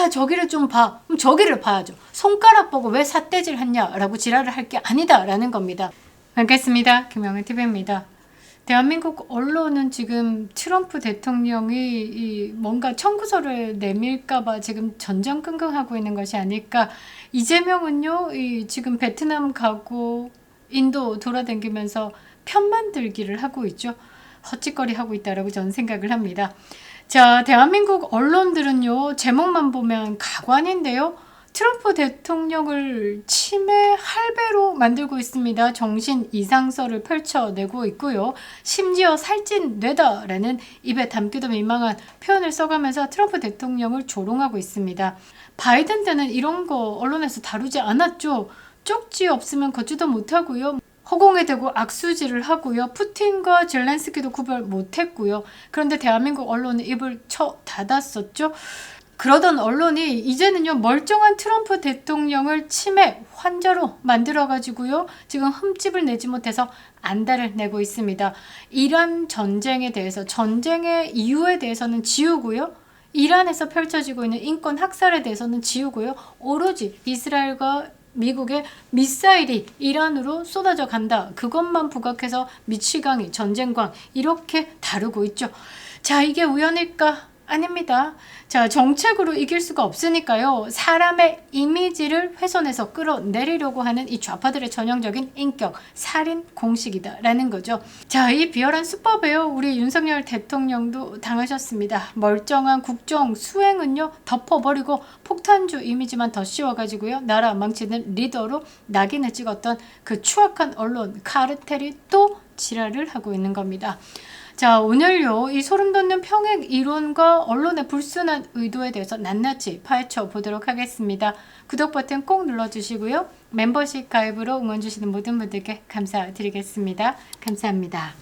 야 저기를 좀 봐. 그럼 저기를 봐야죠. 손가락 보고 왜 삿대질 했냐라고 지랄을 할 게 아니다라는 겁니다. 반갑습니다. 김영은 TV입니다. 대한민국 언론은 지금 트럼프 대통령이 뭔가 청구서를 내밀까봐 지금 전전긍긍하고 있는 것이 아닐까. 이재명은요, 지금 베트남 가고 인도 돌아다니면서 편만 들기를 하고 있죠. 헛짓거리 하고 있다라고 저는 생각을 합니다. 자, 대한민국 언론들은요, 제목만 보면 가관인데요. 트럼프 대통령을 치매 할배로 만들고 있습니다. 정신 이상설을 펼쳐내고 있고요. 심지어 살찐 뇌다라는 입에 담기도 민망한 표현을 써가면서 트럼프 대통령을 조롱하고 있습니다. 바이든 때는 이런 거 언론에서 다루지 않았죠. 쪽지 없으면 걷지도 못하고요. 허공에 대고 악수질을 하고요. 푸틴과 젤렌스키도 구별 못했고요. 그런데 대한민국 언론은 입을 쳐 닫았었죠. 그러던 언론이 이제는요, 멀쩡한 트럼프 대통령을 치매 환자로 만들어가지고요, 지금 흠집을 내지 못해서 안달을 내고 있습니다. 이란 전쟁에 대해서, 전쟁의 이유에 대해서는 지우고요, 이란에서 펼쳐지고 있는 인권 학살에 대해서는 지우고요, 오로지 이스라엘과 미국의 미사일이 이란으로 쏟아져 간다. 그것만 부각해서 미치광이, 전쟁광 이렇게 다루고 있죠. 자, 이게 우연일까? 아닙니다. 자, 정책으로 이길 수가 없으니까요. 사람의 이미지를 훼손해서 끌어내리려고 하는 이 좌파들의 전형적인 인격 살인 공식이다라는 거죠. 자, 이 비열한 수법에요. 우리 윤석열 대통령도 당하셨습니다. 멀쩡한 국정 수행은요, 덮어버리고 폭탄주 이미지만 더 씌워가지고요, 나라 망치는 리더로 낙인을 찍었던 그 추악한 언론 카르텔이 또 지랄을 하고 있는 겁니다. 자, 오늘요, 이 소름돋는 평행 이론과 언론의 불순한 의도에 대해서 낱낱이 파헤쳐 보도록 하겠습니다. 구독 버튼 꼭 눌러주시고요. 멤버십 가입으로 응원 주시는 모든 분들께 감사드리겠습니다. 감사합니다.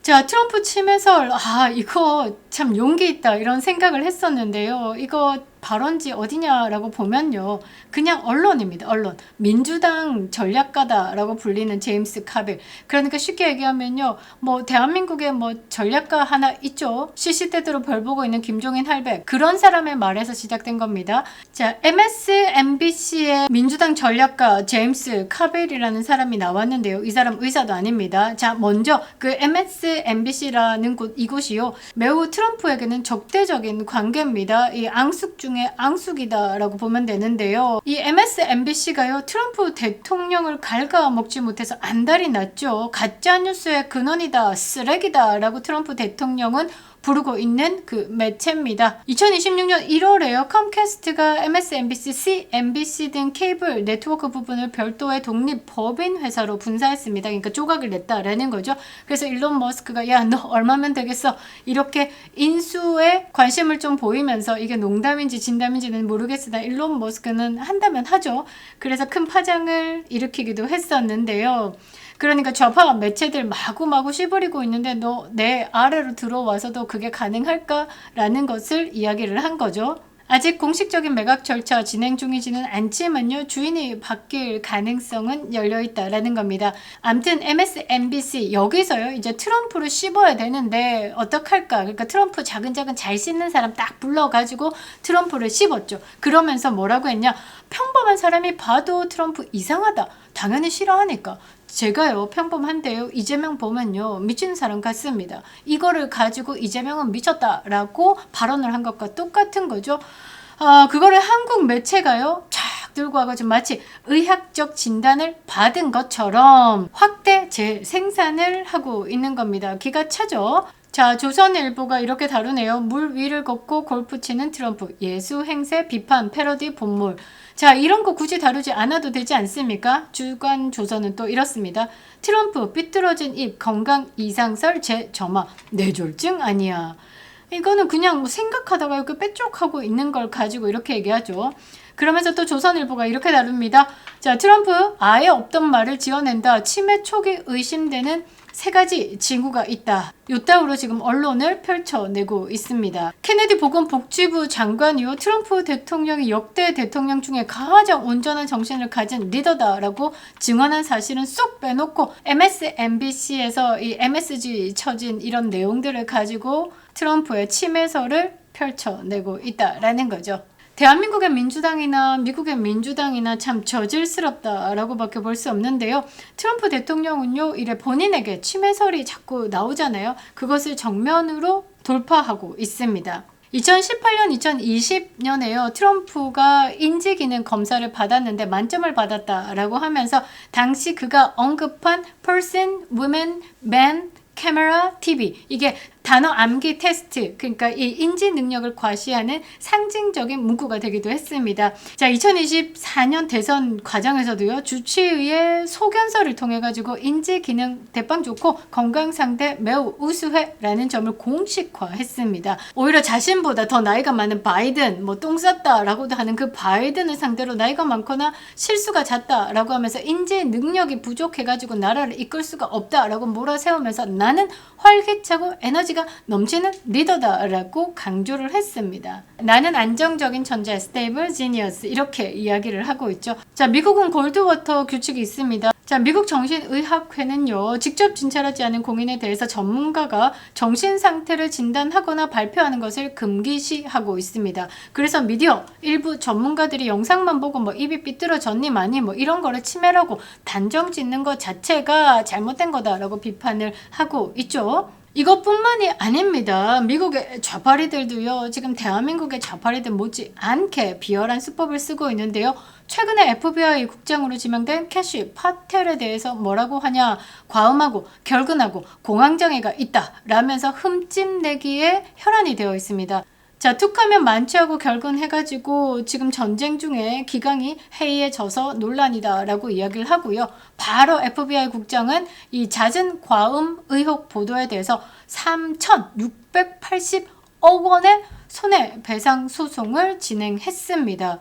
자, 트럼프 치매설, 이거 참 용기 있다 이런 생각을 했었는데요. 이거 발원지 어디냐라고 보면요, 그냥 언론입니다. 언론. 민주당 전략가다라고 불리는 제임스 카빌. 그러니까 쉽게 얘기하면요, 뭐 대한민국에 뭐 전략가 하나 있죠. 시시때때로 별 보고 있는 김종인 할배, 그런 사람의 말에서 시작된 겁니다. 자, MSNBC의 민주당 전략가 제임스 카빌이라는 사람이 나왔는데요. 이 사람 의사도 아닙니다. 자, 먼저 그 MSNBC라는 이곳이요, 매우 트럼프에게는 적대적인 관계입니다. 이 앙숙 중에 앙숙이다라고 보면 되는데요. 이 MSNBC가요, 트럼프 대통령을 갉아먹지 못해서 안달이 났죠. 가짜뉴스의 근원이다, 쓰레기다 라고 트럼프 대통령은 부르고 있는 그 매체입니다. 2026년 1월에요. 컴캐스트가 MSNBC, CNBC 등 케이블 네트워크 부분을 별도의 독립 법인 회사로 분사했습니다. 그러니까 조각을 냈다라는 거죠. 그래서 일론 머스크가 야, 너 얼마면 되겠어? 이렇게 인수에 관심을 좀 보이면서, 이게 농담인지 진담인지는 모르겠으나 일론 머스크는 한다면 하죠. 그래서 큰 파장을 일으키기도 했었는데요. 그러니까 좌파 매체들 마구마구 씹어리고 있는데 너 내 아래로 들어와서도 그게 가능할까라는 것을 이야기를 한 거죠. 아직 공식적인 매각 절차 진행 중이지는 않지만요, 주인이 바뀔 가능성은 열려있다라는 겁니다. 암튼 MSNBC 여기서요, 이제 트럼프를 씹어야 되는데 어떡할까. 그러니까 트럼프 자근자근 잘 씹는 사람 딱 불러가지고 트럼프를 씹었죠. 그러면서 뭐라고 했냐, 평범한 사람이 봐도 트럼프 이상하다, 당연히 싫어하니까. 제가요, 평범한데요, 이재명 보면요, 미친 사람 같습니다. 이거를 가지고 이재명은 미쳤다라고 발언을 한 것과 똑같은 거죠. 그거를 한국 매체가요, 쫙 들고 와가지고 마치 의학적 진단을 받은 것처럼 확대 재생산을 하고 있는 겁니다. 기가 차죠? 자, 조선일보가 이렇게 다루네요. 물 위를 걷고 골프 치는 트럼프, 예수 행세 비판 패러디 본물. 자, 이런 거 굳이 다루지 않아도 되지 않습니까? 주간 조선은 또 이렇습니다. 트럼프 삐뚤어진 입 건강 이상설 재점화, 뇌졸중 아니야. 이거는 그냥 뭐 생각하다가 이렇게 빼쪽하고 있는 걸 가지고 이렇게 얘기하죠. 그러면서 또 조선일보가 이렇게 다룹니다. 자, 트럼프 아예 없던 말을 지어낸다. 치매 초기 의심되는 세 가지 징후가 있다. 요따구로 지금 언론을 펼쳐내고 있습니다. 케네디 보건복지부 장관 이후 트럼프 대통령이 역대 대통령 중에 가장 온전한 정신을 가진 리더다라고 증언한 사실은 쏙 빼놓고 MSNBC에서 이 MSG 쳐진 이런 내용들을 가지고 트럼프의 침해설을 펼쳐내고 있다라는 거죠. 대한민국의 민주당이나 미국의 민주당이나 참 저질스럽다라고 밖에 볼 수 없는데요. 트럼프 대통령은요, 이래 본인에게 침해설이 자꾸 나오잖아요. 그것을 정면으로 돌파하고 있습니다. 2018년, 2020년에요. 트럼프가 인지기능 검사를 받았는데 만점을 받았다라고 하면서 당시 그가 언급한 person, woman, man, camera, TV 이게 단어 암기 테스트, 그러니까 이 인지 능력을 과시하는 상징적인 문구가 되기도 했습니다. 자, 2024년 대선 과정에서도요, 주치의의 소견서를 통해 가지고 인지 기능 대빵 좋고 건강 상태 매우 우수해라는 점을 공식화했습니다. 오히려 자신보다 더 나이가 많은 바이든, 뭐 똥 쌌다라고도 하는 그 바이든을 상대로 나이가 많거나 실수가 잦다라고 하면서 인지 능력이 부족해 가지고 나라를 이끌 수가 없다라고 몰아세우면서 나는 활기차고 에너지가 넘치는 리더다라고 강조를 했습니다. 나는 안정적인 천재, stable genius 이렇게 이야기를 하고 있죠. 자, 미국은 골드워터 규칙이 있습니다. 자, 미국 정신의학회는요, 직접 진찰하지 않은 공인에 대해서 전문가가 정신 상태를 진단하거나 발표하는 것을 금기시하고 있습니다. 그래서 미디어 일부 전문가들이 영상만 보고 뭐 입이 삐뚤어졌니 마니 뭐 이런 거를 치매라고 단정 짓는 것 자체가 잘못된 거다라고 비판을 하고 있죠. 이것뿐만이 아닙니다. 미국의 좌파리들도요, 지금 대한민국의 좌파리들 못지않게 비열한 수법을 쓰고 있는데요. 최근에 FBI 국장으로 지명된 캐시 파텔에 대해서 뭐라고 하냐, 과음하고 결근하고 공황장애가 있다 라면서 흠집내기에 혈안이 되어 있습니다. 자, 툭하면 만취하고 결근해가지고 지금 전쟁 중에 기강이 해이에 져서 논란이다 라고 이야기를 하고요. 바로 FBI 국장은 이 잦은 과음 의혹 보도에 대해서 3,680억 원의 손해배상 소송을 진행했습니다.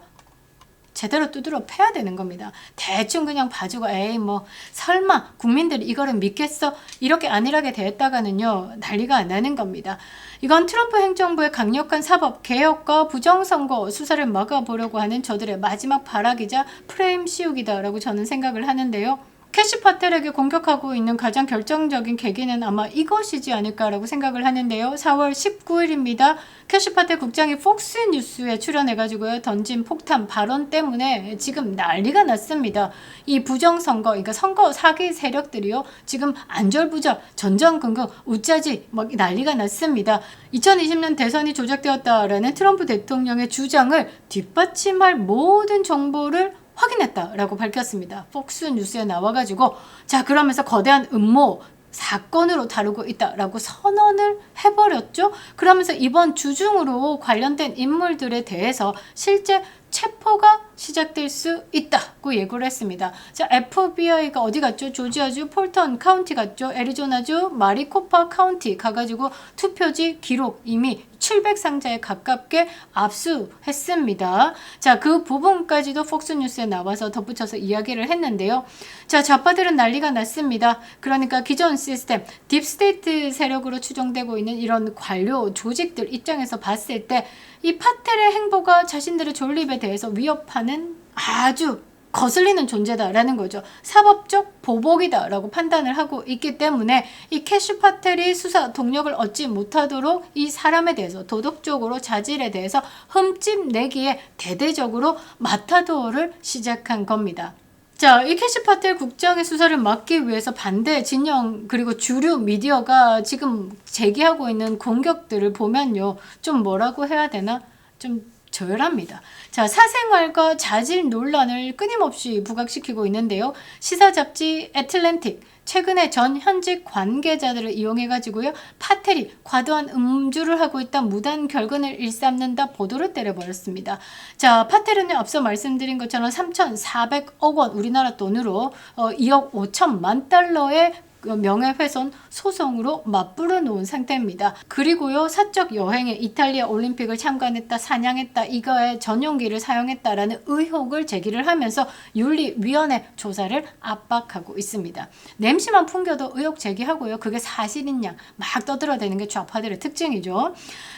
제대로 두드러 패야 되는 겁니다. 대충 그냥 봐주고 에이 뭐 설마 국민들이 이거를 믿겠어? 이렇게 안일하게 대했다가는요, 난리가 나는 겁니다. 이건 트럼프 행정부의 강력한 사법 개혁과 부정선거 수사를 막아보려고 하는 저들의 마지막 발악이자 프레임 씌우기다라고 저는 생각을 하는데요. 캐시 파텔에게 공격하고 있는 가장 결정적인 계기는 아마 이것이지 않을까라고 생각을 하는데요. 4월 19일입니다. 캐시 파텔 국장이 폭스뉴스에 출연해가지고요, 던진 폭탄 발언 때문에 지금 난리가 났습니다. 이 부정선거, 그러니까 선거 사기 세력들이요, 지금 안절부절, 전전긍긍, 우짜지 막 난리가 났습니다. 2020년 대선이 조작되었다라는 트럼프 대통령의 주장을 뒷받침할 모든 정보를 확인했다라고 밝혔습니다. 폭스뉴스에 나와가지고 자, 그러면서 거대한 음모 사건으로 다루고 있다라고 선언을 해버렸죠. 그러면서 이번 주중으로 관련된 인물들에 대해서 실제 체포가 시작될 수 있다고 예고를 했습니다. 자, FBI가 어디 갔죠? 조지아주 폴턴 카운티 갔죠. 애리조나주 마리코파 카운티 가가지고 투표지 기록 이미 700상자에 가깝게 압수했습니다. 자, 그 부분까지도 폭스뉴스에 나와서 덧붙여서 이야기를 했는데요. 자, 좌파들은 난리가 났습니다. 그러니까 기존 시스템, 딥스테이트 세력으로 추정되고 있는 이런 관료 조직들 입장에서 봤을 때 이 파텔의 행보가 자신들의 존립에 대해서 위협하는 아주 거슬리는 존재다라는 거죠. 사법적 보복이다라고 판단을 하고 있기 때문에 이 캐시 파텔이 수사 동력을 얻지 못하도록 이 사람에 대해서 도덕적으로 자질에 대해서 흠집내기에 대대적으로 마타도어를 시작한 겁니다. 자, 이 캐시 파텔 국장의 수사를 막기 위해서 반대 진영 그리고 주류 미디어가 지금 제기하고 있는 공격들을 보면요, 좀 뭐라고 해야 되나? 좀 저열합니다. 자, 사생활과 자질 논란을 끊임없이 부각시키고 있는데요. 시사 잡지 애틀랜틱 최근에 전 현직 관계자들을 이용해가지고요, 파텔이 과도한 음주를 하고 있다, 무단 결근을 일삼는다 보도를 때려버렸습니다. 자, 파텔은요, 앞서 말씀드린 것처럼 3,400억 원, 우리나라 돈으로 2억 5천만 달러의 그 명예훼손 소송으로 맞불어 놓은 상태입니다. 그리고요, 사적 여행에 이탈리아 올림픽을 참관했다, 사냥했다, 이거에 전용기를 사용했다라는 의혹을 제기를 하면서 윤리위원회 조사를 압박하고 있습니다. 냄새만 풍겨도 의혹 제기하고요, 그게 사실이냐 막 떠들어대는 게 좌파들의 특징이죠.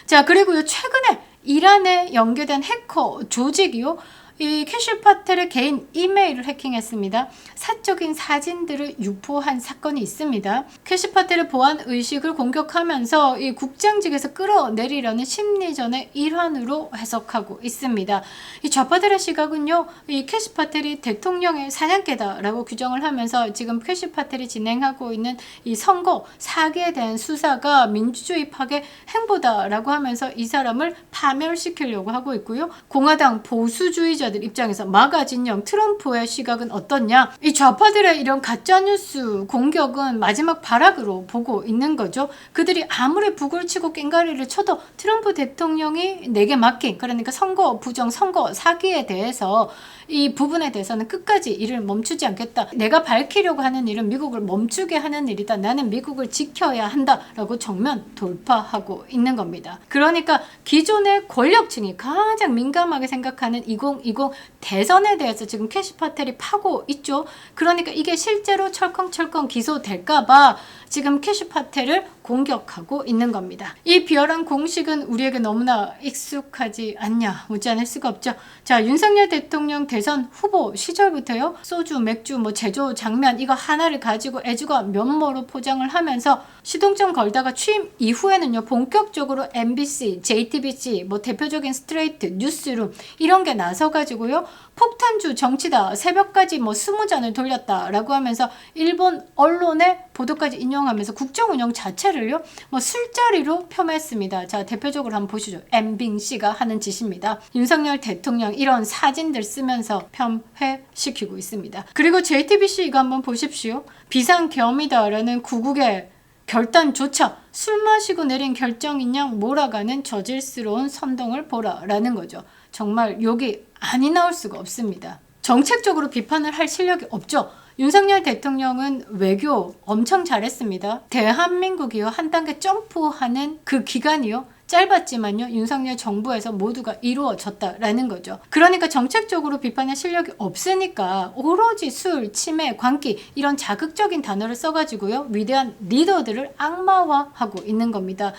자, 그리고요, 최근에 이란에 연계된 해커 조직이요, 이 캐시 파텔의 개인 이메일을 해킹했습니다. 사적인 사진들을 유포한 사건이 있습니다. 캐시 파텔의 보안 의식을 공격하면서 이 국장직에서 끌어내리려는 심리전의 일환으로 해석하고 있습니다. 이 좌파들의 시각은요, 이 캐시 파텔이 대통령의 사냥개다라고 규정을 하면서 지금 캐시 파텔이 진행하고 있는 이 선거 사기에 대한 수사가 민주주의 파괴 행보다라고 하면서 이 사람을 파멸시키려고 하고 있고요. 공화당 보수주의자 입장에서 마가 진영 트럼프의 시각은 어떻냐? 이 좌파들의 이런 가짜뉴스 공격은 마지막 발악으로 보고 있는 거죠. 그들이 아무리 북을 치고 깽가리를 쳐도 트럼프 대통령이 내게 맡긴, 그러니까 선거 부정, 선거 사기에 대해서 이 부분에 대해서는 끝까지 일을 멈추지 않겠다. 내가 밝히려고 하는 일은 미국을 멈추게 하는 일이다. 나는 미국을 지켜야 한다라고 정면 돌파하고 있는 겁니다. 그러니까 기존의 권력층이 가장 민감하게 생각하는 2020 대선에 대해서 지금 캐시 파텔이 파고 있죠. 그러니까 이게 실제로 철컹철컹 기소될까봐 지금 캐시 파텔을 공격하고 있는 겁니다. 이 비열한 공식은 우리에게 너무나 익숙하지 않냐, 묻지 않을 수가 없죠. 자, 윤석열 대통령 대선 후보 시절부터요, 소주, 맥주, 뭐 제조 장면 이거 하나를 가지고 애주가 면모로 포장을 하면서 시동점 걸다가 취임 이후에는요, 본격적으로 MBC, JTBC, 뭐 대표적인 스트레이트, 뉴스룸 이런 게 나서가지고요, 폭탄주 정치다, 새벽까지 뭐 20잔을 돌렸다라고 하면서 일본 언론의 보도까지 인용하면서 국정 운영 자체를요, 뭐 술자리로 폄했습니다. 자, 대표적으로 한번 보시죠. MBC가 하는 짓입니다. 윤석열 대통령 이런 사진들 쓰면서 폄훼시키고 있습니다. 그리고 JTBC 이거 한번 보십시오. 비상계엄이다라는 구국의 결단조차 술 마시고 내린 결정인 양 몰아가는 저질스러운 선동을 보라라는 거죠. 정말 욕이 아니 나올 수가 없습니다. 정책적으로 비판을 할 실력이 없죠. 윤석열 대통령은 외교 엄청 잘했습니다. 대한민국이요, 한 단계 점프하는 그 기간이요, 짧았지만요, 윤석열 정부에서 모두가 이루어졌다라는 거죠. 그러니까 정책적으로 비판할 실력이 없으니까 오로지 술, 치매, 광기 이런 자극적인 단어를 써가지고요, 위대한 리더들을 악마화하고 있는 겁니다.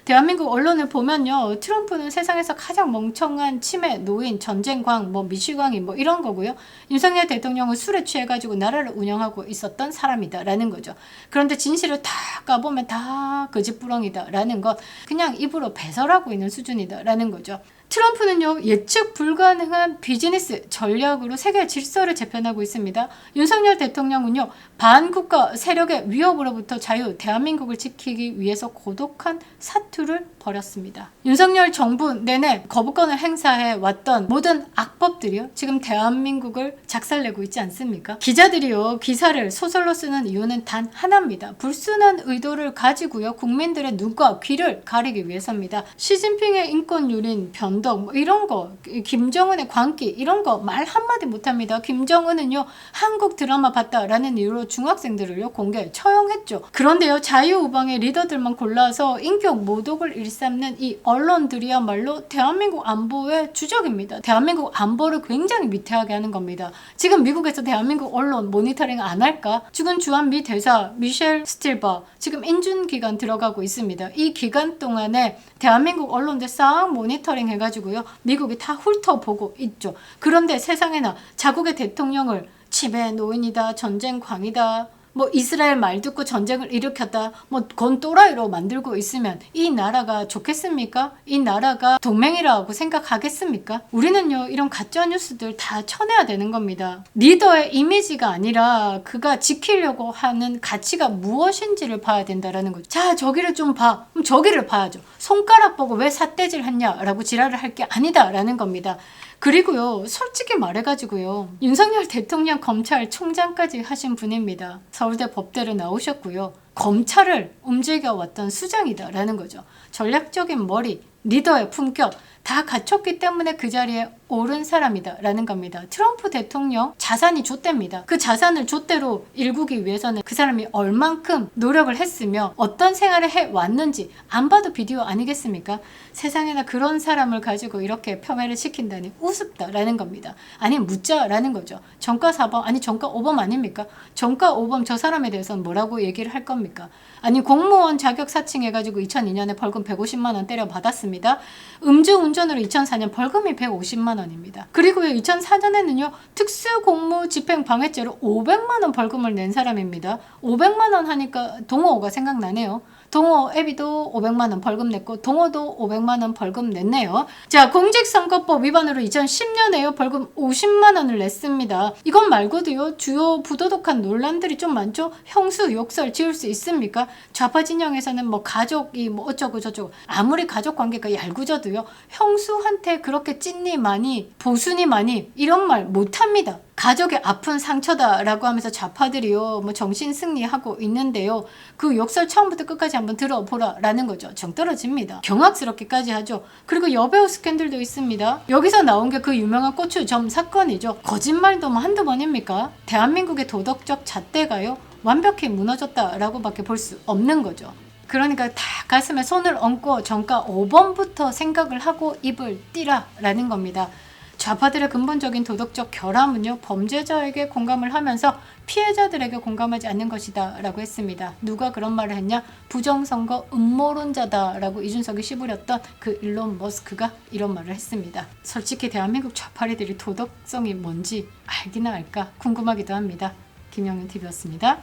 대한민국 언론을 보면요, 트럼프는 세상에서 가장 멍청한 치매, 노인, 전쟁광, 뭐 미시광이 뭐 이런 거고요. 윤석열 대통령은 술에 취해가지고 나라를 운영하고 있었던 사람이다라는 거죠. 그런데 진실을 다 까보면 다 거짓부렁이다라는 것, 그냥 입으로 배설하고 있는 수준이다라는 거죠. 트럼프는요, 예측 불가능한 비즈니스 전략으로 세계 질서를 재편하고 있습니다. 윤석열 대통령은요, 반국가 세력의 위협으로부터 자유, 대한민국을 지키기 위해서 고독한 사투를 벌였습니다. 윤석열 정부 내내 거부권을 행사해 왔던 모든 악법들이요, 지금 대한민국을 작살내고 있지 않습니까? 기자들이요, 기사를 소설로 쓰는 이유는 단 하나입니다. 불순한 의도를 가지고요, 국민들의 눈과 귀를 가리기 위해서입니다. 시진핑의 인권 유린, 변덕 뭐 이런 거, 김정은의 광기 이런 거 말 한마디 못합니다. 김정은은요, 한국 드라마 봤다라는 이유로 중학생들을요, 공개 처형했죠. 그런데요, 자유우방의 리더들만 골라서 인격 모독을 일삼는 이 언론들이야말로 대한민국 안보의 주적입니다. 대한민국 안보를 굉장히 위태하게 하는 겁니다. 지금 미국에서 대한민국 언론 모니터링 안 할까? 죽은 주한 미 대사 미셸 스틸버 지금 인준 기간 들어가고 있습니다. 이 기간 동안에 대한민국 언론들 싹 모니터링 해가지고요, 미국이 다 훑어보고 있죠. 그런데 세상에나 자국의 대통령을 치매 노인이다, 전쟁광이다, 뭐 이스라엘 말 듣고 전쟁을 일으켰다, 뭐 건 또라이로 만들고 있으면 이 나라가 좋겠습니까? 이 나라가 동맹이라고 생각하겠습니까? 우리는요, 이런 가짜 뉴스들 다 쳐내야 되는 겁니다. 리더의 이미지가 아니라 그가 지키려고 하는 가치가 무엇인지를 봐야 된다라는 거죠. 자, 저기를 좀 봐. 그럼 저기를 봐야죠. 손가락 보고 왜 삿대질 했냐라고 지랄을 할 게 아니다라는 겁니다. 그리고요, 솔직히 말해가지고요, 윤석열 대통령 검찰총장까지 하신 분입니다. 서울대 법대를 나오셨고요, 검찰을 움직여왔던 수장이다라는 거죠. 전략적인 머리, 리더의 품격, 다 갖췄기 때문에 그 자리에 오른 사람이다 라는 겁니다. 트럼프 대통령 자산이 좆대입니다. 그 자산을 좆대로 일구기 위해서는 그 사람이 얼만큼 노력을 했으며 어떤 생활을 해왔는지 안 봐도 비디오 아니겠습니까? 세상에나 그런 사람을 가지고 이렇게 폄훼를 시킨다니 우습다라는 겁니다. 아니 묻자라는 거죠. 정가 4범 아니 정가 5범 아닙니까? 정가 5범 저 사람에 대해서는 뭐라고 얘기를 할 겁니까? 아니 공무원 자격 사칭해가지고 2002년에 벌금 150만 원 때려 받았습니다. 음주운전으로 2004년 벌금이 150만 원입니다. 그리고 2004년에는요 특수공무집행방해죄로 500만 원 벌금을 낸 사람입니다. 500만 원 하니까 동호가 생각나네요. 동호 애비도 500만 원 벌금 냈고 동호도 500만 원 벌금 냈네요. 자, 공직선거법 위반으로 2010년에요 벌금 50만 원을 냈습니다. 이것 말고도요 주요 부도덕한 논란들이 좀 많죠. 형수 욕설 지을 수 있습니까? 좌파 진영에서는 뭐 가족이 뭐 어쩌고 저쩌고 아무리 가족 관계가 얄궂어도요 형수한테 그렇게 찐니 많이 보수니 많이 이런 말 못합니다. 가족의 아픈 상처다라고 하면서 좌파들이요 뭐 정신승리하고 있는데요. 그 욕설 처음부터 끝까지 한번 들어보라 라는 거죠. 정 떨어집니다. 경악스럽게까지 하죠. 그리고 여배우 스캔들도 있습니다. 여기서 나온 게 그 유명한 고추점 사건이죠. 거짓말도 뭐 한두 번입니까? 대한민국의 도덕적 잣대가요 완벽히 무너졌다라고 밖에 볼 수 없는 거죠. 그러니까 다 가슴에 손을 얹고 정가 5번부터 생각을 하고 입을 띠라 라는 겁니다. 좌파들의 근본적인 도덕적 결함은요 범죄자에게 공감을 하면서 피해자들에게 공감하지 않는 것이다 라고 했습니다. 누가 그런 말을 했냐? 부정선거 음모론자다 라고 이준석이 씹으렸던 그 일론 머스크가 이런 말을 했습니다. 솔직히 대한민국 좌파리들이 도덕성이 뭔지 알기나 알까 궁금하기도 합니다. 김영윤TV였습니다.